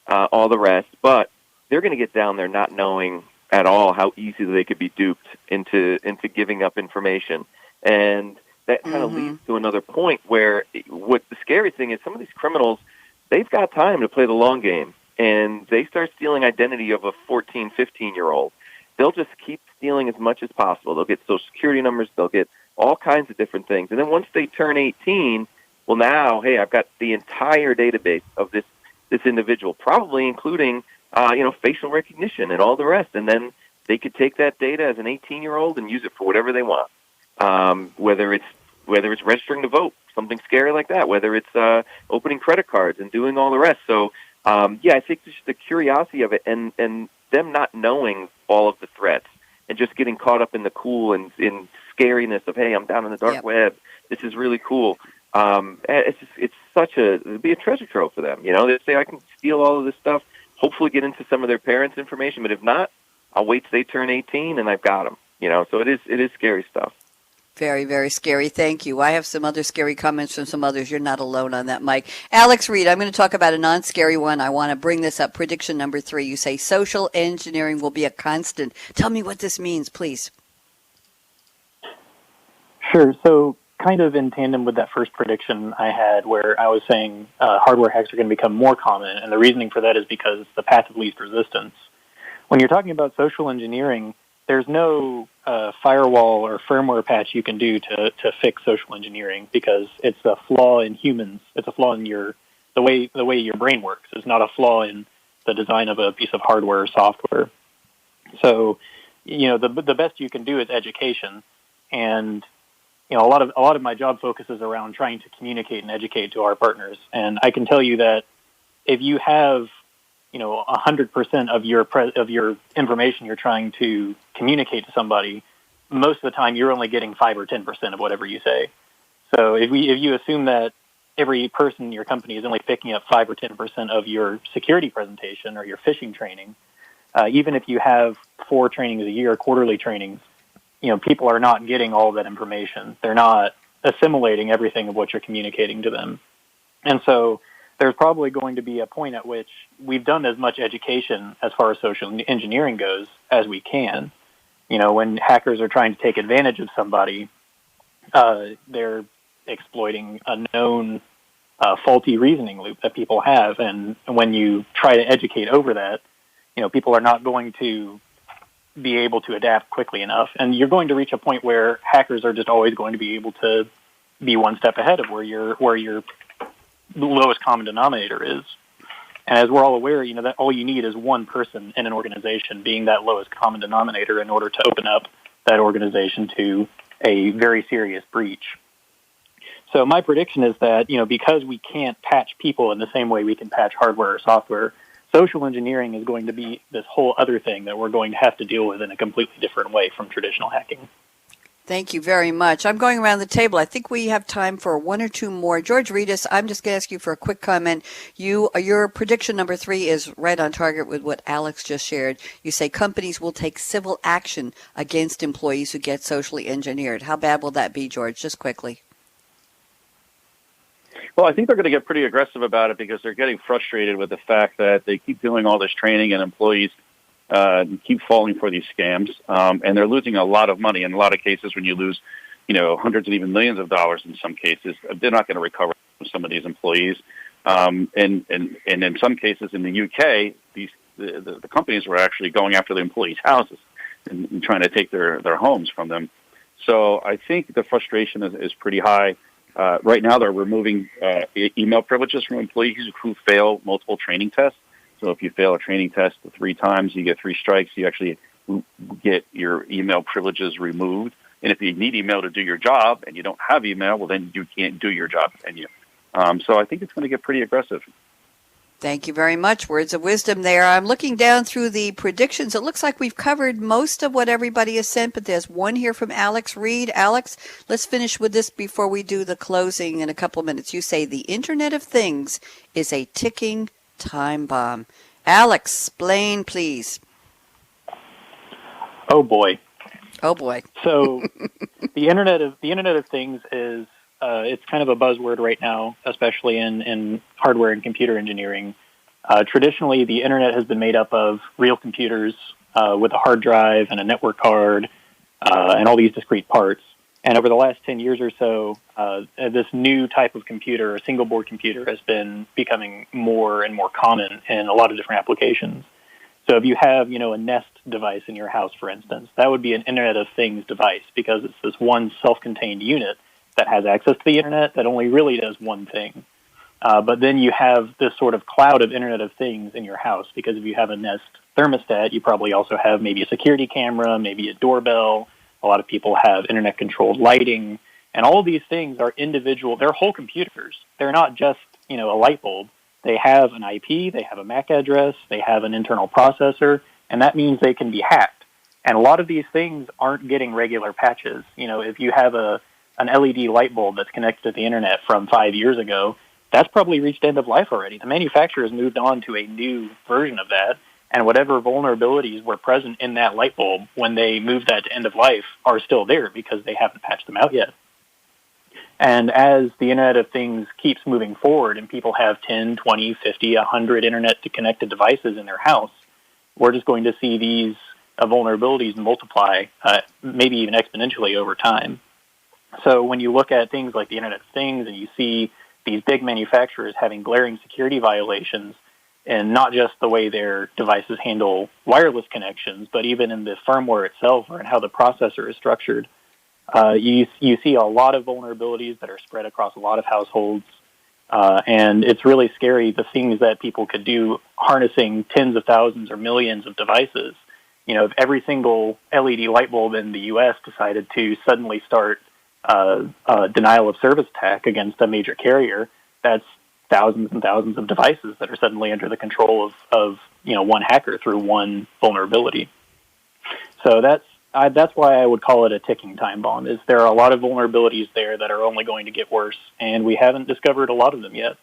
all the rest. But they're going to get down there not knowing at all how easily they could be duped into giving up information. And that kind of leads to another point where what the scary thing is, some of these criminals, they've got time to play the long game. And they start stealing identity of a 14, 15-year-old. They'll just keep stealing as much as possible. They'll get Social Security numbers. They'll get all kinds of different things. And then once they turn 18, well, now, hey, I've got the entire database of this individual, probably including, facial recognition and all the rest. And then they could take that data as an 18-year-old and use it for whatever they want, whether it's registering to vote, something scary like that, whether it's opening credit cards and doing all the rest. So, I think just the curiosity of it and them not knowing all of the threats and just getting caught up in the cool and in scariness of, hey, I'm down in the dark web. This is really cool. It'd be a treasure trove for them. They say, I can steal all of this stuff, hopefully get into some of their parents' information, but if not, I'll wait till they turn 18 and I've got them. So it is scary stuff. Very, very scary. Thank you. I have some other scary comments from some others. You're not alone on that, Mike. Alex Reed, I'm going to talk about a non-scary one. I want to bring this up. Prediction number 3. You say social engineering will be a constant. Tell me what this means, please. Sure. So kind of in tandem with that first prediction I had where I was saying hardware hacks are going to become more common, and the reasoning for that is because it's the path of least resistance. When you're talking about social engineering, there's no firewall or firmware patch you can do to fix social engineering because it's a flaw in humans. It's a flaw in the way your brain works. It's not a flaw in the design of a piece of hardware or software. So, the best you can do is education, and a lot of my job focuses around trying to communicate and educate to our partners. And I can tell you that if you have 100% of your information you're trying to communicate to somebody, most of the time you're only getting 5 or 10% of whatever you say. So if you assume that every person in your company is only picking up 5 or 10% of your security presentation or your phishing training, even if you have 4 trainings a year, quarterly trainings, people are not getting all of that information. They're not assimilating everything of what you're communicating to them. And so there's probably going to be a point at which we've done as much education as far as social engineering goes as we can. When hackers are trying to take advantage of somebody, they're exploiting a known faulty reasoning loop that people have. And when you try to educate over that, people are not going to be able to adapt quickly enough. And you're going to reach a point where hackers are just always going to be able to be one step ahead of where your lowest common denominator is. And as we're all aware, that all you need is one person in an organization being that lowest common denominator in order to open up that organization to a very serious breach. So my prediction is that, because we can't patch people in the same way we can patch hardware or software, social engineering is going to be this whole other thing that we're going to have to deal with in a completely different way from traditional hacking. Thank you very much. I'm going around the table. I think we have time for one or two more. George Rettas, I'm just going to ask you for a quick comment. Your prediction number 3 is right on target with what Alex just shared. You say companies will take civil action against employees who get socially engineered. How bad will that be, George? Just quickly. Well, I think they're going to get pretty aggressive about it because they're getting frustrated with the fact that they keep doing all this training and employees keep falling for these scams, and they're losing a lot of money. In a lot of cases, when you lose, hundreds and even millions of dollars in some cases, they're not going to recover from some of these employees. And in some cases in the UK, the companies were actually going after the employees' houses and trying to take their homes from them. So I think the frustration is pretty high. Right now, they're removing email privileges from employees who fail multiple training tests. So if you fail a training test 3 times, you get 3 strikes. You actually get your email privileges removed. And if you need email to do your job and you don't have email, well, then you can't do your job, can you? So I think it's going to get pretty aggressive. Thank you very much. Words of wisdom there. I'm looking down through the predictions. It looks like we've covered most of what everybody has sent, but there's one here from Alex Reed. Alex, let's finish with this before we do the closing in a couple of minutes. You say the Internet of Things is a ticking time bomb. Alex, explain, please. Oh boy. Oh boy. So the Internet of Things is it's kind of a buzzword right now, especially in hardware and computer engineering. Traditionally, the Internet has been made up of real computers with a hard drive and a network card and all these discrete parts. And over the last 10 years or so, this new type of computer, a single-board computer, has been becoming more and more common in a lot of different applications. So if you have, a Nest device in your house, for instance, that would be an Internet of Things device because it's this one self-contained unit that has access to the Internet that only really does one thing. But then you have this sort of cloud of Internet of Things in your house because if you have a Nest thermostat, you probably also have maybe a security camera, maybe a doorbell. A lot of people have internet-controlled lighting, and all of these things are individual. They're whole computers. They're not just, a light bulb. They have an IP, they have a MAC address, they have an internal processor, and that means they can be hacked. And a lot of these things aren't getting regular patches. If you have an LED light bulb that's connected to the internet from 5 years ago, that's probably reached end of life already. The manufacturer has moved on to a new version of that, and whatever vulnerabilities were present in that light bulb when they moved that to end of life are still there because they haven't patched them out yet. And as the Internet of Things keeps moving forward and people have 10, 20, 50, 100 internet-connected devices in their house, we're just going to see these vulnerabilities multiply, maybe even exponentially over time. So when you look at things like the Internet of Things and you see these big manufacturers having glaring security violations, and not just the way their devices handle wireless connections, but even in the firmware itself or in how the processor is structured. You see a lot of vulnerabilities that are spread across a lot of households, and it's really scary the things that people could do harnessing tens of thousands or millions of devices. If every single LED light bulb in the U.S. decided to suddenly start a denial of service attack against a major carrier, that's thousands and thousands of devices that are suddenly under the control of one hacker through one vulnerability. So that's why I would call it a ticking time bomb. Is there are a lot of vulnerabilities there that are only going to get worse, and we haven't discovered a lot of them yet.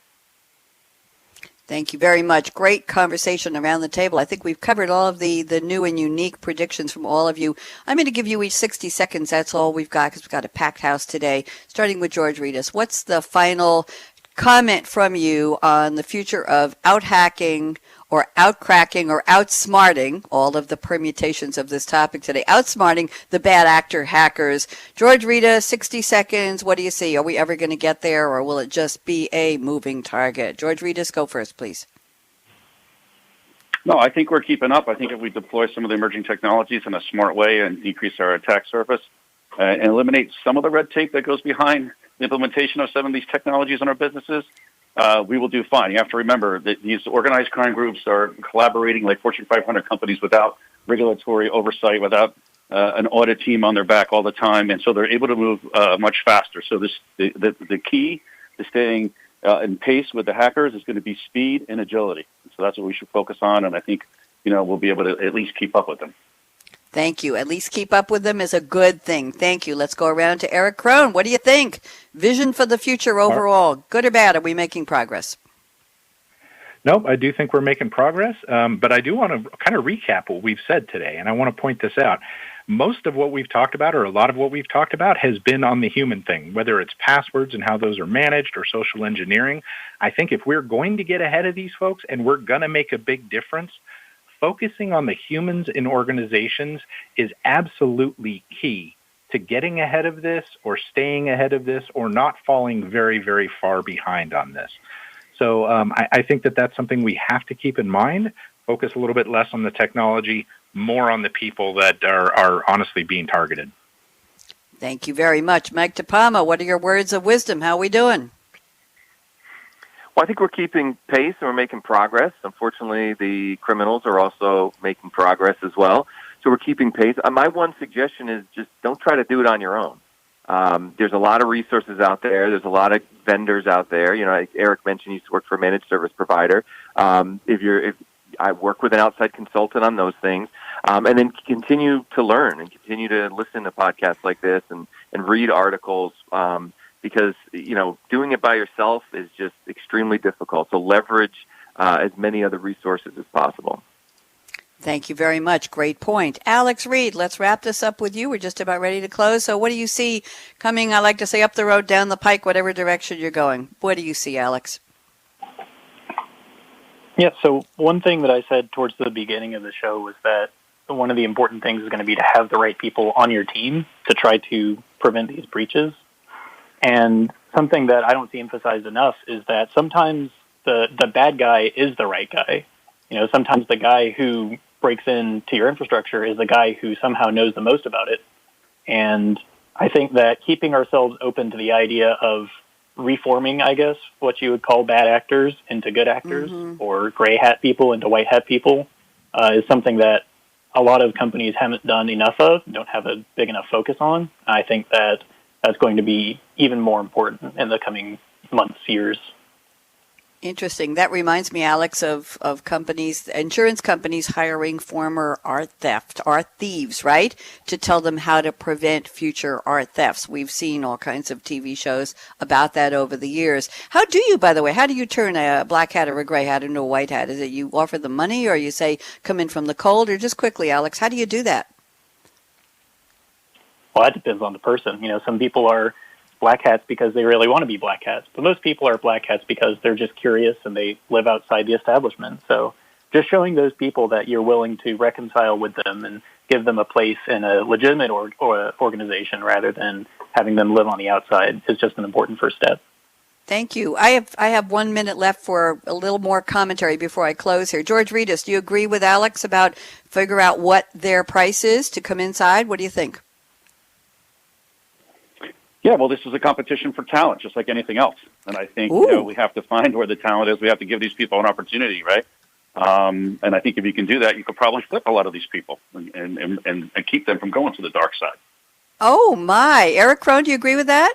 Thank you very much. Great conversation around the table. I think we've covered all of the new and unique predictions from all of you. I'm going to give you each 60 seconds. That's all we've got because we've got a packed house today. Starting with George Rettas. What's the final comment from you on the future of out-hacking or out-cracking or outsmarting, all of the permutations of this topic today, outsmarting the bad actor hackers. George Rita, 60 seconds. What do you see? Are we ever going to get there, or will it just be a moving target? George Rita, go first, please. No, I think we're keeping up. I think if we deploy some of the emerging technologies in a smart way and decrease our attack surface and eliminate some of the red tape that goes behind the implementation of some of these technologies in our businesses, we will do fine. You have to remember that these organized crime groups are collaborating like Fortune 500 companies without regulatory oversight, without an audit team on their back all the time, and so they're able to move much faster. So the key to staying in pace with the hackers is going to be speed and agility. So that's what we should focus on, and I think we'll be able to at least keep up with them. Thank you. At least keep up with them is a good thing. Thank you. Let's go around to Eric Krohn. What do you think? Vision for the future overall, good or bad? Are we making progress? Nope, I do think we're making progress, but I do want to kind of recap what we've said today, and I want to point this out. Most of what we've talked about, or a lot of what we've talked about, has been on the human thing, whether it's passwords and how those are managed or social engineering. I think if we're going to get ahead of these folks and we're going to make a big difference, focusing on the humans in organizations is absolutely key to getting ahead of this or staying ahead of this or not falling very, very far behind on this. So I think that that's something we have to keep in mind, focus a little bit less on the technology, more on the people that are honestly being targeted. Thank you very much. Mike DePalma, what are your words of wisdom? How are we doing? Well, I think we're keeping pace and we're making progress. Unfortunately, the criminals are also making progress as well. So we're keeping pace. My one suggestion is just don't try to do it on your own. There's a lot of resources out there. There's a lot of vendors out there. Like Eric mentioned, he used to work for a managed service provider. If I work with an outside consultant on those things, and then continue to learn and continue to listen to podcasts like this and read articles. Because, doing it by yourself is just extremely difficult. So leverage as many other resources as possible. Thank you very much. Great point. Alex Reed, let's wrap this up with you. We're just about ready to close. So what do you see coming, I like to say, up the road, down the pike, whatever direction you're going? What do you see, Alex? Yeah, so one thing that I said towards the beginning of the show was that one of the important things is going to be to have the right people on your team to try to prevent these breaches. And something that I don't see emphasized enough is that sometimes the bad guy is the right guy. Sometimes the guy who breaks into your infrastructure is the guy who somehow knows the most about it. And I think that keeping ourselves open to the idea of reforming, I guess, what you would call bad actors into good actors or gray hat people into white hat people is something that a lot of companies haven't done enough of, don't have a big enough focus on. I think that that's going to be even more important in the coming months, years. Interesting. That reminds me, Alex, of companies, insurance companies hiring former art thieves, right? To tell them how to prevent future art thefts. We've seen all kinds of TV shows about that over the years. How do you turn a black hat or a gray hat into a white hat? Is it you offer them money or you say, come in from the cold? Or just quickly, Alex, how do you do that? Well, that depends on the person. Some people are black hats because they really want to be black hats, but most people are black hats because they're just curious and they live outside the establishment. So just showing those people that you're willing to reconcile with them and give them a place in a legitimate organization rather than having them live on the outside is just an important first step. Thank you. I have 1 minute left for a little more commentary before I close here. George Reedus, do you agree with Alex about figure out what their price is to come inside? What do you think? Yeah, well, this is a competition for talent, just like anything else. And I think we have to find where the talent is. We have to give these people an opportunity, right? And I think if you can do that, you could probably flip a lot of these people and keep them from going to the dark side. Oh, my. Eric Krohn, do you agree with that?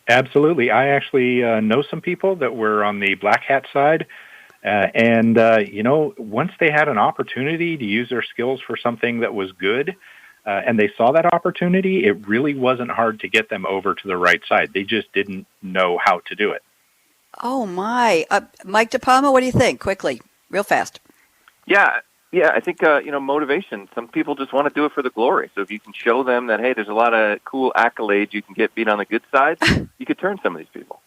Absolutely. I actually know some people that were on the black hat side. And once they had an opportunity to use their skills for something that was good, and they saw that opportunity, it really wasn't hard to get them over to the right side. They just didn't know how to do it. Oh, my. Mike DePalma, what do you think? Quickly, real fast. Yeah, I think, motivation. Some people just want to do it for the glory. So if you can show them that, hey, there's a lot of cool accolades you can get being on the good side, you could turn some of these people.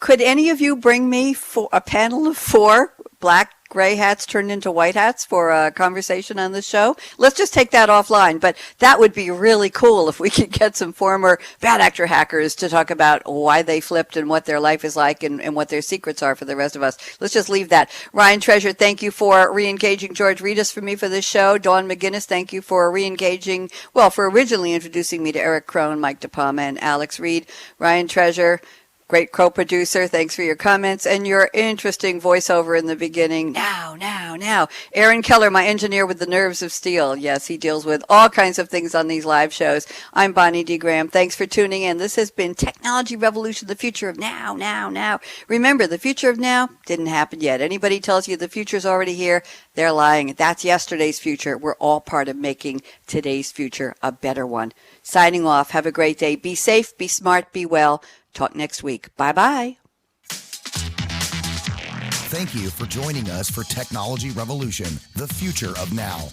Could any of you bring me a panel of 4 black gray hats turned into white hats for a conversation on the show? Let's just take that offline, but that would be really cool if we could get some former bad actor hackers to talk about why they flipped and what their life is like and what their secrets are for the rest of us. Let's just leave that. Ryan Treasure, thank you for re-engaging George Reedus for me for this show. Dawn McGinnis, thank you for re-engaging, for originally introducing me to Eric Krohn, Mike DePalma, and Alex Reed. Ryan Treasure, great co-producer. Thanks for your comments and your interesting voiceover in the beginning. Now. Aaron Keller, my engineer with the nerves of steel. Yes, he deals with all kinds of things on these live shows. I'm Bonnie D. Graham. Thanks for tuning in. This has been Technology Revolution, the future of now. Remember, the future of now didn't happen yet. Anybody tells you the future's already here, they're lying. That's yesterday's future. We're all part of making today's future a better one. Signing off. Have a great day. Be safe, be smart, be well. Talk next week. Bye-bye. Thank you for joining us for Technology Revolution, the future of now.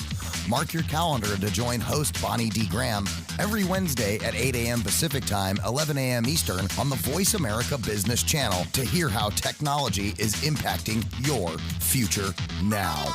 Mark your calendar to join host Bonnie D. Graham every Wednesday at 8 a.m. Pacific Time, 11 a.m. Eastern on the Voice America Business Channel to hear how technology is impacting your future now.